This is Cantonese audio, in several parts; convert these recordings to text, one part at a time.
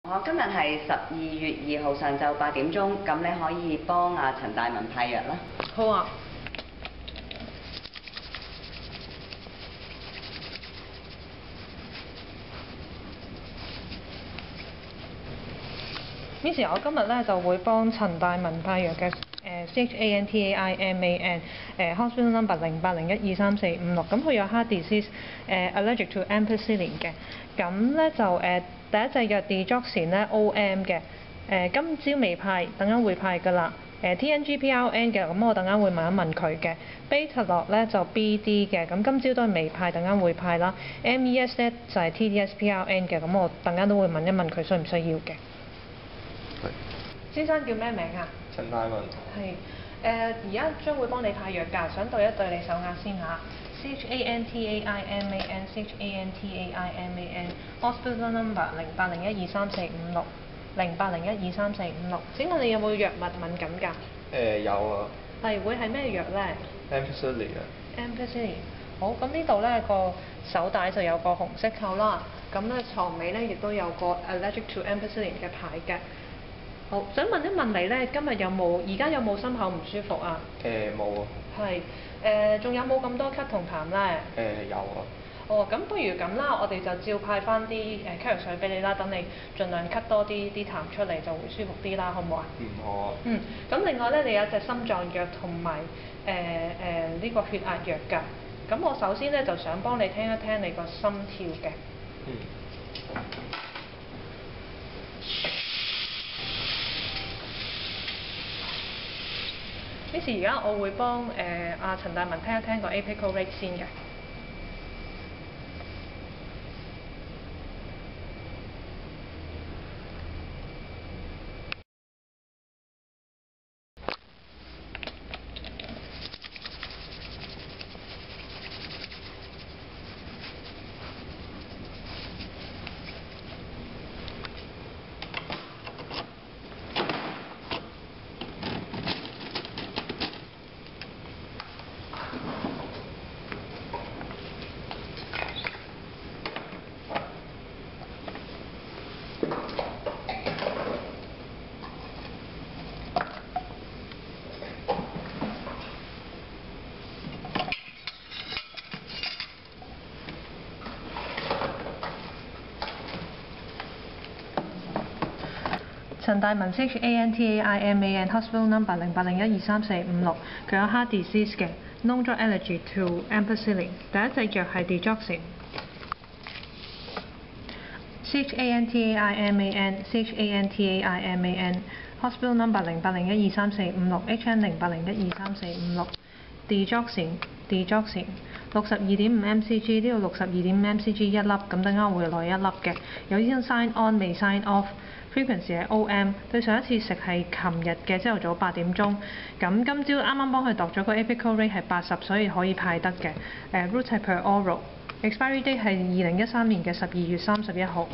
我今日係12月2號上晝8點鐘，咁你可以幫阿陳大文派藥啦。好啊。Miss， 我今日咧就會幫陳大文派藥嘅CHANTAIMAN hospital number 0801234556，咁佢有 heart disease allergic to ampicillin 嘅，咁咧就第一隻藥 Digoxin 咧 OM 嘅，今朝未派，等陣會派㗎啦。TNGPRN 嘅，咁我等陣會問一問佢嘅。Betalol 咧就 BD 嘅，咁今朝都係未派，等陣會派啦。MES 咧就係 TDSPRN 嘅，咁我等陣都會問一問佢需唔需要嘅。先生叫咩名啊？陳大文。係，而家將會幫你派藥㗎，想對一對你手壓先嚇。CHANTAIMAN hospital number 0801234556 0801234556。請問你有冇藥物敏感㗎？有啊。係會係咩藥咧 Ampicillin 啊。Ampicillin。好，咁呢度咧個手帶就有個紅色扣啦，咁咧床尾咧亦都有個 allergic to ampicillin 嘅牌嘅。好，想問一問你咧，而家有冇心口唔舒服啊？冇啊。係，仲有冇咁多咳同痰咧？有啊。哦，咁不如咁啦，我哋就照派翻啲咳藥水俾你啦，等你盡量咳多啲痰出嚟，就會舒服啲啦，好唔好啊？好啊。咁另外咧，你有隻心臟藥同埋呢個血壓藥㗎。咁我首先咧就想幫你聽一聽你個心跳嘅。Miss， 而家我會幫阿陳大文聽一聽個 apical rate 先嘅。陳大文 CHANTAIMAN hospital number 0801234556，佢有 heart disease 嘅 known drug allergy to ampicillin。第一隻藥係 Digoxin。CHANTAIMAN hospital number 0801234556 HN 0801234556。Digoxin 62.5 mcg， 呢度62.5 mcg 一粒，咁等間會來一粒嘅。有醫生 sign on 未 sign off。Frequency 係 OM， 對上一次食係琴日嘅朝頭早8點鐘，咁今朝啱啱幫佢度咗個 apical rate 係80，所以可以派得嘅。route 係 per oral，expiry date 係2013年嘅12月31號。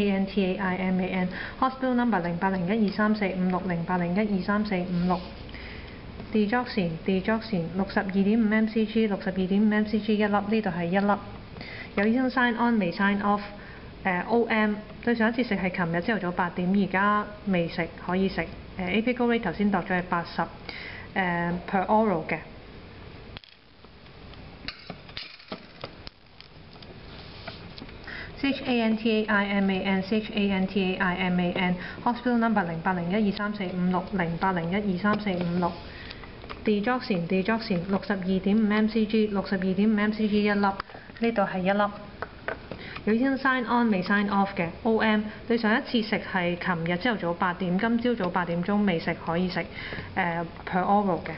CHANTAIMAN hospital number 0801234556 0801234556。Digoxin 62.5 mcg 62.5 mcg 一粒，呢度係一粒。有醫生 sign on 未 sign off。OM 對上一次食係琴日朝頭早8點，而家未食可以食。apical rate 頭先度咗係80。per oral 嘅。CHANTAIMAN hospital number 0801234556 0801234556。Digoxin 62.5 mcg 62.5 mcg 一粒，呢度係一粒。有醫生 sign on 未 sign off 嘅。OM 對上一次食係琴日朝頭早8點，今朝早8點鐘未食可以食。per oral 嘅。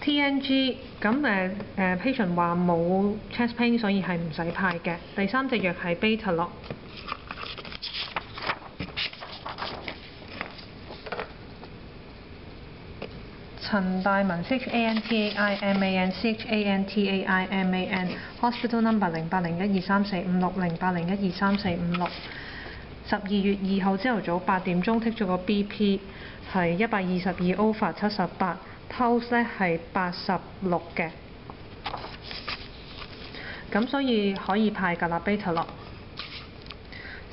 TNG 咁patient 話冇 chest pain， 所以係唔使派嘅。第三隻藥係 Betalol。陳大文 CHANTAIMAN CHANTAIMAN Hospital number 08012345600801234560。12月2號朝頭早8點鐘剔咗個 BP 係122 over 78 ，pulse 咧係86嘅，咁所以可以派㗎啦 beta 落。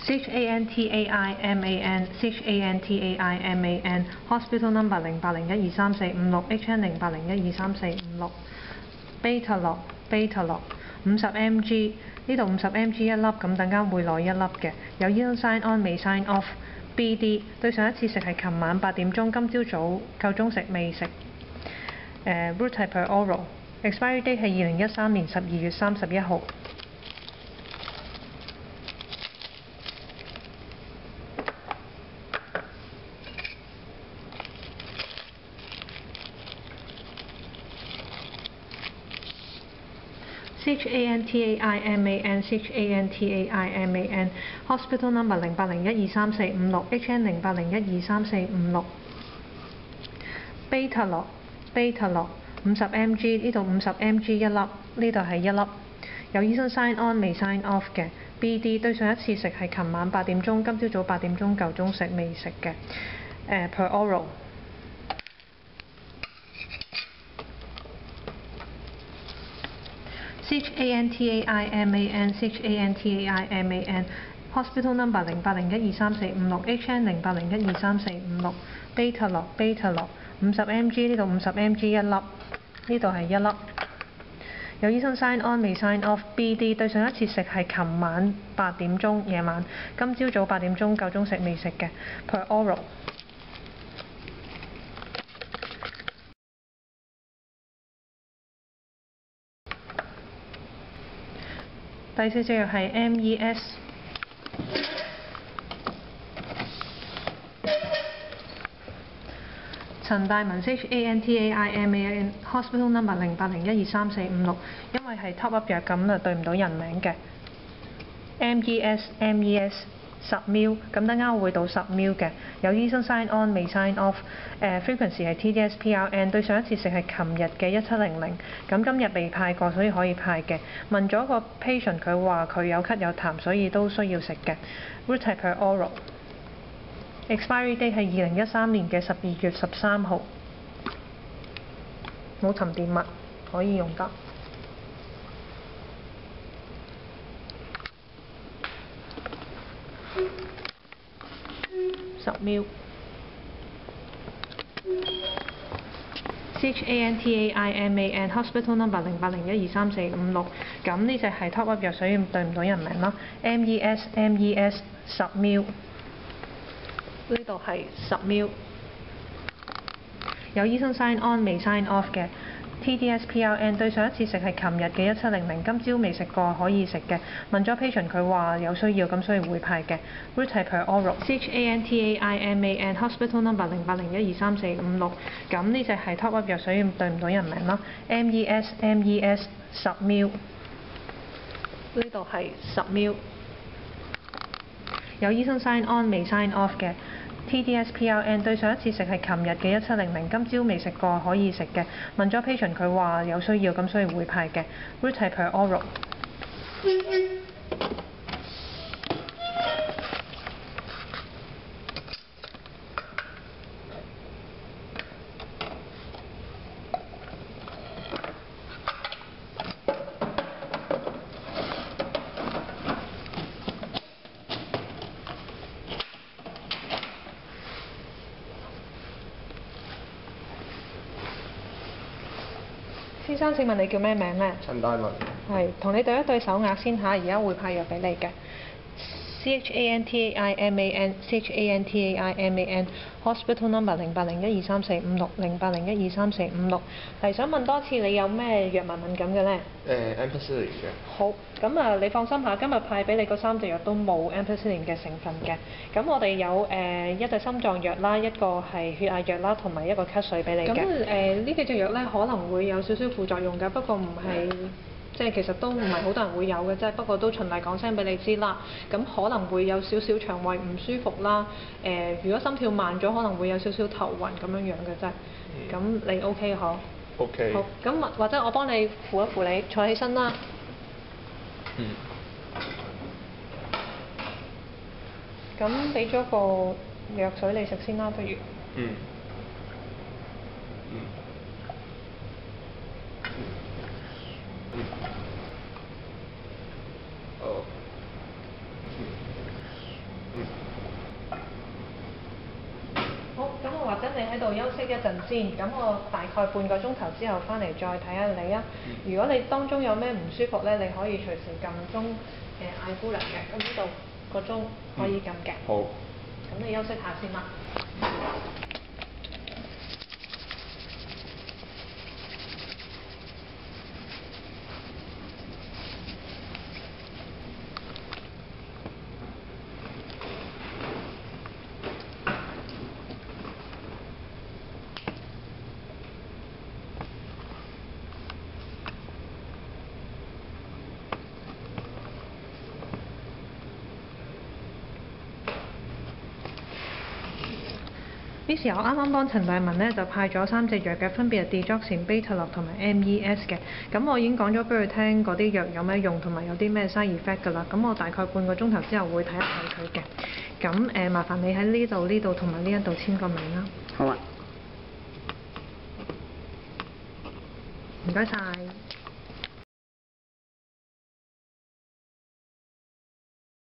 CHANTAIMAN CHANTAIMAN Hospital number 0801234560 HN 0801234560 beta 落 beta 落50 mg， 呢度50 mg 一粒，咁等間會攞一粒嘅。有醫生 sign on 未 sign off。BD 對上一次食係琴晚8點鐘，今朝早夠鐘食未食。route 係 per oral。expiry date 係2013年12月31號。CHANTAIMAN CHANTAIMAN Hospital number 0801234560 HN 0801234560 beta 落 beta 落50 mg， 呢度50 mg 一粒，呢度係一粒。有醫生 sign on 未 sign off 嘅。BD 對上一次食係琴晚8點鐘，今朝早8點鐘夠鐘食未食嘅。per oral。CHANTAIMAN CHANTAIMAN Hospital number 0801234560 HN 0801234560 beta 落 beta 落50 mg， 呢度50 mg 一粒，呢度係一粒。有醫生 sign on 未 sign off。BD 對上一次食係琴晚8點鐘夜晚，今朝早8點鐘夠鐘食未食嘅。per oral。第四隻藥係 MES。陳大文 CHANTAIMAN Hospital number 0801234560，因為係 top up 藥咁啊對唔到人名嘅。MES 10 ml， 咁等間會到10 ml 嘅。有醫生 sign on 未 sign off。frequency 係 TDS-PRN， 對上一次食係琴日嘅1700，咁今日未派過，所以可以派嘅。問咗個 patient， 佢話佢有咳有痰，所以都需要食嘅。route 係 per oral。expiry date 係2013年嘅12月13號。冇沉澱物，可以用得。10 ml。CHANTAIMAN Hospital number 0801234560，咁呢隻係 top up 藥，所以對唔到人名啦。MES 10 ml， 呢度係10 ml。有醫生 sign on 未 sign off 嘅。TDS-PRN 對上一次食係琴日嘅1700，今朝未食過可以食嘅。問咗 patient， 佢話有需要，咁所以會派嘅。route 係 per oral。CHANTAIMAN Hospital number 0801234560，咁呢隻係 top up 藥，所以對唔到人名啦。MES 10 ml， 呢度係10 ml。有醫生 sign on 未 sign off 嘅。TDS-PRN 對上一次食係琴日嘅1700，今朝未食過可以食嘅。問咗 patient， 佢話有需要，咁所以會派嘅。route 係 per oral。先生，請問你叫咩名呢？陳大文。係，同你對一對手額先嚇，而家會派藥俾你嘅。CHANTAIMAN CHANTAIMAN Hospital number 0801234560 0801234560。係想問多次，你有咩藥物敏感嘅呢ampicillin 嘅。好，咁啊，你放心下，今日派俾你嗰3隻藥都冇 ampicillin 嘅成分嘅。咁我哋有一隻心臟藥啦，一個係血壓藥啦，同埋一個咳水俾你嘅。咁呢幾隻藥咧可能會有少少副作用㗎，不過唔係即係其實都唔係好多人會有嘅啫，不過都循例講聲俾你知啦。咁可能會有少少腸胃唔舒服啦，如果心跳慢咗，可能會有少少頭暈咁樣樣嘅啫。咁你 OK 嗬 OK。好，咁或者我幫你扶一扶你，坐起身啦。嗯。咁俾咗個藥水你食先啦，不如。嗯。嗯。嗯。好。嗯。好，咁我或者你喺度休息一陣先，咁我大概半個鐘頭之後翻嚟再睇下你啊。如果你當中有咩唔舒服咧，你可以隨時撳鐘嗌姑娘嘅，咁呢度個鐘可以撳嘅。好。咁你休息下先啦。Miss，我啱啱幫陳大文咧就派咗3隻藥嘅，分別係 Digoxin、Betaloc 同埋 MES 嘅。咁我已經講咗俾佢聽嗰啲藥有咩用同埋有啲咩 side effect 㗎啦。咁我大概半個鐘頭之後會睇一睇佢嘅。咁麻煩你喺呢度同埋呢一度簽個名啦。好啊。唔該晒。